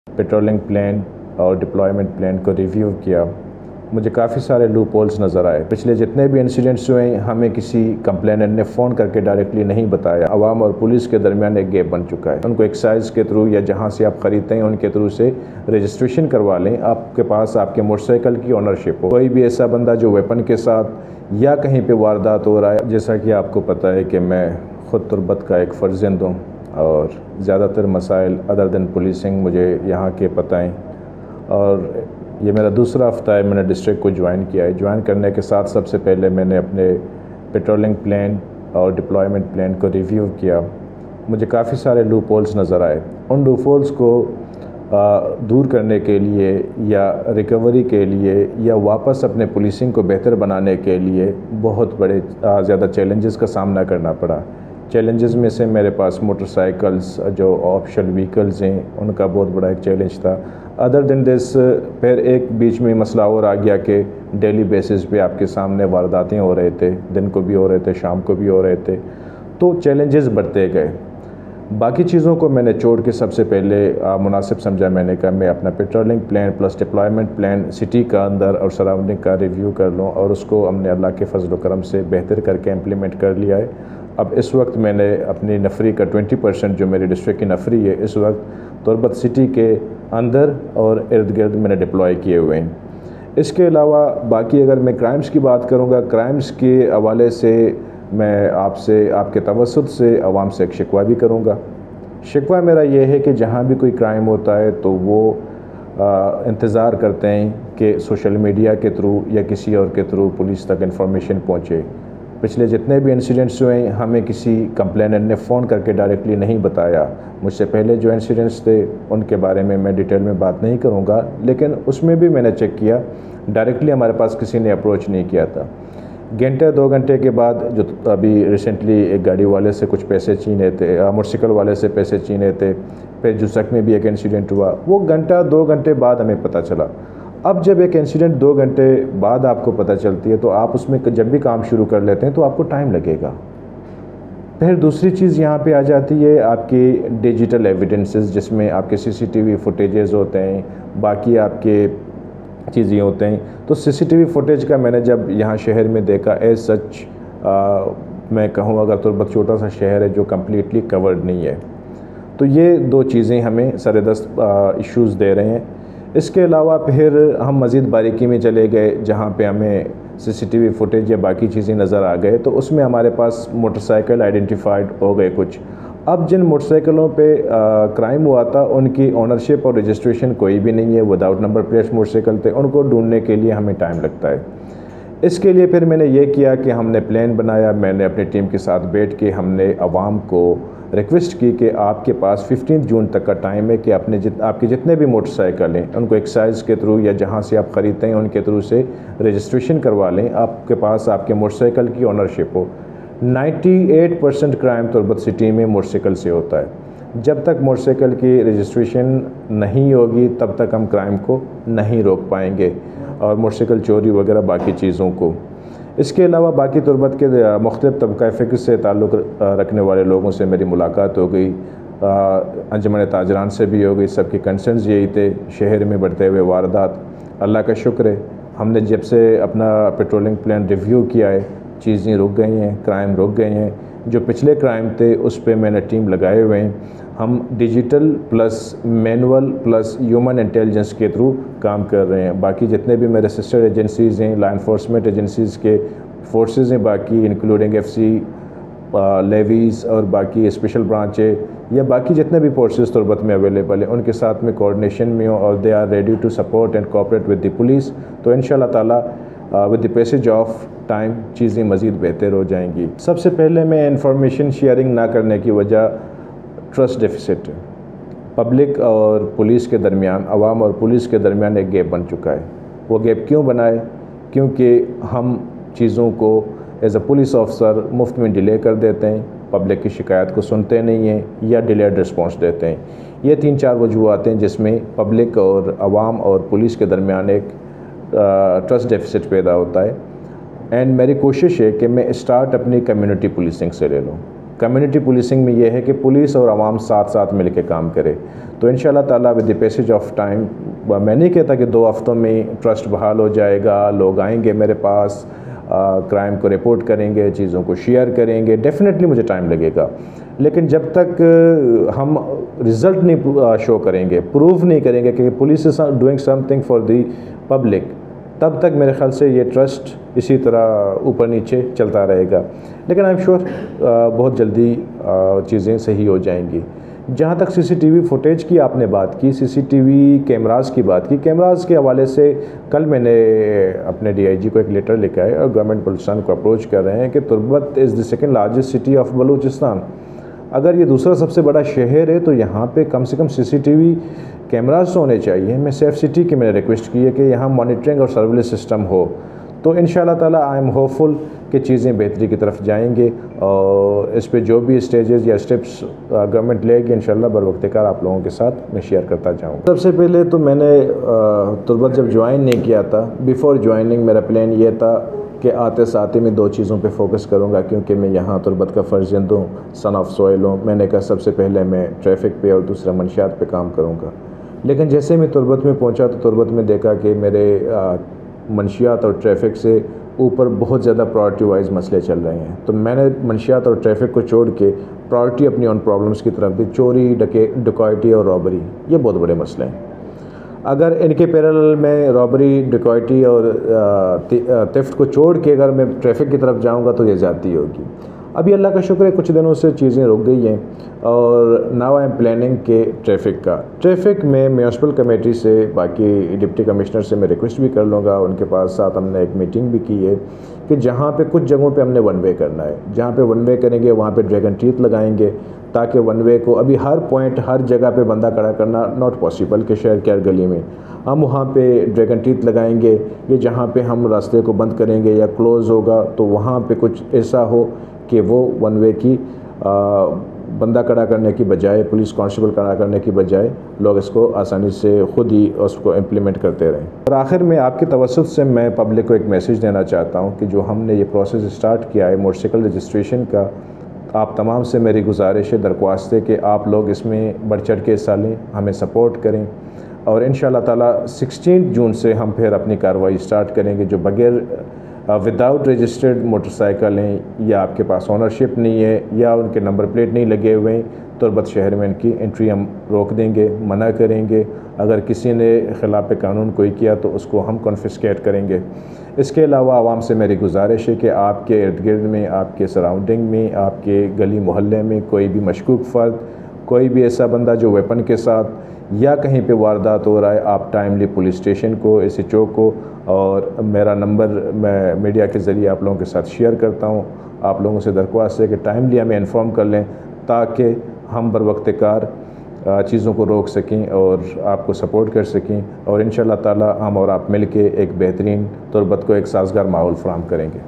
Patrolling plan اور deployment plan کو review کیا، مجھے کافی سارے لوپ ہولز نظر آئے۔ پچھلے جتنے بھی انسیڈنٹس ہوئے ہیں ہمیں کسی کمپلیننٹ نے فون کر کے ڈائریکٹلی نہیں بتایا۔ عوام اور پولیس کے درمیان ایک گیپ بن چکا ہے۔ ان کو ایکسائز کے تھرو یا جہاں سے آپ خریدتے ہیں ان کے تھرو سے رجسٹریشن کروا لیں، آپ کے پاس آپ کے موٹر سائیکل کی اونرشپ ہو۔ کوئی بھی ایسا بندہ جو ویپن کے ساتھ یا کہیں پہ واردات ہو رہا ہے، جیسا کہ آپ کو پتہ ہے کہ میں خود تربت کا ایک فرزند ہوں اور زیادہ تر مسائل ادر دین پولیسنگ مجھے یہاں کے پتہ ہیں، اور یہ میرا دوسرا ہفتہ ہے میں نے ڈسٹرکٹ کو جوائن کیا ہے۔ جوائن کرنے کے ساتھ سب سے پہلے میں نے اپنے پیٹرولنگ پلان اور ڈپلائمنٹ پلان کو ریویو کیا، مجھے کافی سارے لوپ ہولز نظر آئے۔ ان لوپ ہولز کو دور کرنے کے لیے یا ریکوری کے لیے یا واپس اپنے پولیسنگ کو بہتر بنانے کے لیے بہت بڑے زیادہ چیلنجز کا سامنا کرنا پڑا۔ چیلنجز میں سے میرے پاس موٹر سائیکلز جو آپشنل وہیکلز ہیں ان کا بہت بڑا ایک چیلنج تھا۔ ادر دین دس پھر ایک بیچ میں مسئلہ اور آ گیا کہ ڈیلی بیسس پہ آپ کے سامنے وارداتیں ہو رہے تھے، دن کو بھی ہو رہے تھے، شام کو بھی ہو رہے تھے، تو چیلنجز بڑھتے گئے۔ باقی چیزوں کو میں نے چھوڑ کے سب سے پہلے مناسب سمجھا، میں نے کہا میں اپنا patrolling plan plus deployment plan city کا اندر اور سراؤنڈنگ کا ریویو کر لوں، اور اس کو ہم نے اللہ کے فضل و کرم سے بہتر کر کے امپلیمنٹ کر لیا ہے۔ اب اس وقت میں نے اپنی نفری کا 20% جو میری ڈسٹرکٹ کی نفری ہے اس وقت تربت سٹی کے اندر اور ارد گرد میں نے ڈپلائی کیے ہوئے ہیں۔ اس کے علاوہ باقی اگر میں کرائمز کی بات کروں گا، کرائمز کے حوالے سے میں آپ کے توسط سے عوام سے ایک شکوہ بھی کروں گا۔ شکوہ میرا یہ ہے کہ جہاں بھی کوئی کرائم ہوتا ہے تو وہ انتظار کرتے ہیں کہ سوشل میڈیا کے تھرو یا کسی اور کے تھرو پولیس تک انفارمیشن پہنچے۔ پچھلے جتنے بھی انسیڈنٹس ہوئے ہیں ہمیں کسی کمپلیننٹ نے فون کر کے ڈائریکٹلی نہیں بتایا۔ مجھ سے پہلے جو انسیڈنٹس تھے ان کے بارے میں ڈیٹیل میں بات نہیں کروں گا، لیکن اس میں بھی میں نے چیک کیا، ڈائریکٹلی ہمارے پاس کسی نے اپروچ نہیں کیا تھا۔ گھنٹے 2 گھنٹے کے بعد جو ابھی ریسنٹلی ایک گاڑی والے سے کچھ پیسے چھینے تھے، موٹر سائیکل والے سے پیسے چھینے تھے، پھر جوسک میں بھی ایک انسیڈنٹ ہوا، وہ گھنٹہ 2 گھنٹے بعد ہمیں پتہ چلا۔ اب جب ایک انسیڈنٹ 2 گھنٹے بعد آپ کو پتہ چلتی ہے تو آپ اس میں جب بھی کام شروع کر لیتے ہیں تو آپ کو ٹائم لگے گا۔ پھر دوسری چیز یہاں پہ آ جاتی ہے آپ کی ڈیجیٹل ایویڈنسز، جس میں آپ کے CCTV فوٹیجز ہوتے ہیں، باقی آپ کے چیزیں ہوتے ہیں۔ تو CCTV فوٹیج کا میں نے جب یہاں شہر میں دیکھا، ایز سچ میں کہوں اگر تربت چھوٹا سا شہر ہے جو کمپلیٹلی کورڈ نہیں ہے، تو یہ 2 چیزیں ہمیں سردست ایشوز دے رہے ہیں۔ اس کے علاوہ پھر ہم مزید باریکی میں چلے گئے، جہاں پہ ہمیں CCTV فوٹیج یا باقی چیزیں نظر آ گئے تو اس میں ہمارے پاس موٹر سائیکل آئیڈینٹیفائڈ ہو گئے کچھ۔ اب جن موٹر سائیکلوں پہ کرائم ہوا تھا ان کی اونرشپ اور رجسٹریشن کوئی بھی نہیں ہے، without number plates motor cycle تھے، ان کو ڈھونڈنے کے لیے ہمیں ٹائم لگتا ہے۔ اس کے لیے پھر میں نے یہ کیا کہ ہم نے پلان بنایا، میں نے اپنی ٹیم کے ساتھ بیٹھ کے ہم نے عوام کو ریکویسٹ کی کہ آپ کے پاس 15 جون تک کا ٹائم ہے کہ آپ کے جتنے بھی موٹر سائیکل ہیں ان کو ایکسائز کے تھرو یا جہاں سے آپ خریدتے ہیں ان کے تھرو سے رجسٹریشن کروا لیں، آپ کے پاس آپ کے موٹر سائیکل کی اونرشپ ہو۔ 98% کرائم تربت سٹی میں موٹر سائیکل سے ہوتا ہے۔ جب تک موٹر سائیکل کی رجسٹریشن نہیں ہوگی تب تک ہم کرائم کو نہیں روک پائیں گے، اور موٹر سائیکل چوری وغیرہ باقی چیزوں کو۔ اس کے علاوہ باقی تربت کے مختلف طبقہ فکر سے تعلق رکھنے والے لوگوں سے میری ملاقات ہو گئی، انجمن تاجران سے بھی ہو گئی، سب کے کنسرنز یہی تھے، شہر میں بڑھتے ہوئے واردات۔ اللہ کا شکر ہے ہم نے جب سے اپنا پیٹرولنگ پلان ریویو کیا ہے چیزیں رک گئی ہیں، کرائم رک گئے ہیں۔ جو پچھلے کرائم تھے اس پہ میں نے ٹیم لگائے ہوئے ہیں، ہم digital plus manual plus human intelligence کے تھرو کام کر رہے ہیں۔ باقی جتنے بھی میرے سسٹر ایجنسیز ہیں، لا انفورسمنٹ ایجنسیز کے فورسز ہیں باقی انکلوڈنگ FC لیویز اور باقی اسپیشل برانچ ہے، یا باقی جتنے بھی فورسز تربت میں اویلیبل ہیں ان کے ساتھ میں کوآرڈینیشن میں ہوں، اور they are ready to support and cooperate with the police. تو انشاءاللہ تعالیٰ with the passage of time چیزیں مزید بہتر ہو جائیں گی۔ سب سے پہلے میں انفارمیشن شیئرنگ نہ کرنے کی وجہ ٹرسٹ ڈیفیسٹ ہے۔ پبلک اور پولیس کے درمیان، عوام اور پولیس کے درمیان ایک گیپ بن چکا ہے۔ وہ گیپ کیوں بنا ہے؟ کیونکہ ہم چیزوں کو ایز اے پولیس آفیسر مفت میں ڈیلے کر دیتے ہیں، پبلک کی شکایت کو سنتے نہیں ہیں یا ڈیلیڈ رسپانس دیتے ہیں۔ یہ 3-4 وجوہات ہیں جس میں پبلک اور عوام اور پولیس کے درمیان ایک ٹرسٹ ڈیفیسٹ پیدا ہوتا ہے۔ اینڈ میری کوشش ہے کہ میں اسٹارٹ اپنی کمیونٹی پولیسنگ سے لے لوں۔ کمیونٹی پولیسنگ میں یہ ہے کہ پولیس اور عوام ساتھ ساتھ مل کے کام کرے. تو انشاءاللہ تعالیٰ with the passage of time, میں نہیں کہتا کہ 2 ہفتوں میں ٹرسٹ بحال ہو جائے گا، لوگ آئیں گے میرے پاس، کرائم کو رپورٹ کریں گے، چیزوں کو شیئر کریں گے، ڈیفینیٹلی مجھے ٹائم لگے گا. لیکن جب تک ہم رزلٹ نہیں شو کریں گے، پروف نہیں کریں گے کہ police is doing some thing for the public, تب تک میرے خیال سے یہ ٹرسٹ اسی طرح اوپر نیچے چلتا رہے گا. لیکن آئی ایم شیور بہت جلدی چیزیں صحیح ہو جائیں گی. جہاں تک سی سی ٹی وی فوٹیج کی آپ نے بات کی، سی سی ٹی وی کیمراز کی بات کی، کیمراز کے حوالے سے کل میں نے اپنے ڈی آئی جی کو ایک لیٹر لکھا ہے اور گورنمنٹ بلوچستان کو اپروچ کر رہے ہیں کہ Turbat is the second largest city of Balochistan. اگر یہ دوسرا سب سے بڑا شہر ہے تو یہاں پہ کم سے کم سی سی ٹی وی کیمراز ہونے چاہیے. میں سیف سٹی کی میں نے ریکویسٹ کی ہے کہ یہاں مانیٹرنگ اور سرویلنس سسٹم ہو. تو انشاءاللہ تعالیٰ آئی ایم ہوپ فل کہ چیزیں بہتری کی طرف جائیں گے، اور اس پہ جو بھی اسٹیجز یا اسٹیپس گورنمنٹ لے گی انشاءاللہ بروقت کار آپ لوگوں کے ساتھ میں شیئر کرتا جاؤں گا. سب سے پہلے تو میں نے تربت جب جوائن نہیں کیا تھا، بیفور جوائننگ میرا پلان یہ تھا کہ آتے ساتھ میں 2 چیزوں پہ فوکس کروں گا، کیونکہ میں یہاں تربت کا فرزند ہوں، سن آف سوئل ہوں. میں نے کہا سب سے پہلے میں ٹریفک پہ اور دوسرا منشیات پہ کام کروں گا. لیکن جیسے میں تربت میں پہنچا تو تربت میں دیکھا کہ میرے منشیات اور ٹریفک سے اوپر بہت زیادہ پرائورٹی وائز مسئلے چل رہے ہیں. تو میں نے منشیات اور ٹریفک کو چھوڑ کے پرائورٹی اپنی آن پرابلمس کی طرف دی. چوری، ڈکیتی اور رابری، یہ بہت بڑے مسئلے ہیں. اگر ان کے پیرالل میں رابری، ڈکیتی اور تھیفٹ کو چھوڑ کے اگر میں ٹریفک کی طرف جاؤں گا تو یہ زیادتی ہوگی. ابھی اللہ کا شکر ہے کچھ دنوں سے چیزیں رک گئی ہیں، اور ناؤ آئی ایم پلاننگ کہ ٹریفک میں میونسپل کمیٹی سے، باقی ڈپٹی کمشنر سے میں ریکویسٹ بھی کر لوں گا. ان کے پاس ساتھ ہم نے ایک میٹنگ بھی کی ہے کہ جہاں پہ کچھ جگہوں پہ ہم نے ون وے کرنا ہے، جہاں پہ ون وے کریں گے وہاں پہ ڈریگن ٹیتھ لگائیں گے، تاکہ ون وے کو ابھی ہر پوائنٹ ہر جگہ پہ بندہ کھڑا کرنا ناٹ پاسبل کہ شہر کی ہر گلی میں ہم وہاں پہ ڈریگن ٹیتھ لگائیں گے. یہ جہاں پہ ہم راستے کو بند کریں گے یا کلوز ہوگا تو وہاں پہ کچھ ایسا ہو کہ وہ ون وے کی بندہ کھڑا کرنے کی بجائے، پولیس کانسٹیبل کھڑا کرنے کی بجائے لوگ اس کو آسانی سے خود ہی اس کو امپلیمنٹ کرتے رہیں. اور آخر میں آپ کے توسط سے میں پبلک کو ایک میسیج دینا چاہتا ہوں کہ جو ہم نے یہ پروسیس اسٹارٹ کیا ہے موٹر سائیکل رجسٹریشن کا، آپ تمام سے میری گزارش ہے، درخواست ہے کہ آپ لوگ اس میں بڑھ چڑھ کے حصہ لیں، ہمیں سپورٹ کریں. اور انشاءاللہ تعالیٰ 16 جون سے ہم پھر اپنی کارروائی اسٹارٹ کریں گے. جو بغیر وداؤٹ رجسٹرڈ موٹر سائیکل ہیں، یا آپ کے پاس اونرشپ نہیں ہے، یا ان کے نمبر پلیٹ نہیں لگے ہوئے ہیں، تربت شہر میں ان کی انٹری ہم روک دیں گے، منع کریں گے. اگر کسی نے خلاف قانون کوئی کیا تو اس کو ہم کنفسکیٹ کریں گے. اس کے علاوہ عوام سے میری گزارش ہے کہ آپ کے ارد گرد میں، آپ کے سراؤنڈنگ میں، آپ کے گلی محلے میں کوئی بھی مشکوک فرد، کوئی بھی ایسا بندہ جو ویپن کے ساتھ یا کہیں پہ واردات ہو رہا ہے، آپ ٹائملی پولیس اسٹیشن کو، ایس ایچ او کو، اور میرا نمبر میں میڈیا کے ذریعے آپ لوگوں کے ساتھ شیئر کرتا ہوں. آپ لوگوں سے درخواست ہے کہ ٹائملی ہمیں انفارم کر لیں تاکہ ہم بروقت کار چیزوں کو روک سکیں اور آپ کو سپورٹ کر سکیں. اور انشاءاللہ تعالی ہم اور آپ مل کے ایک بہترین تربت کو ایک سازگار ماحول فراہم کریں گے.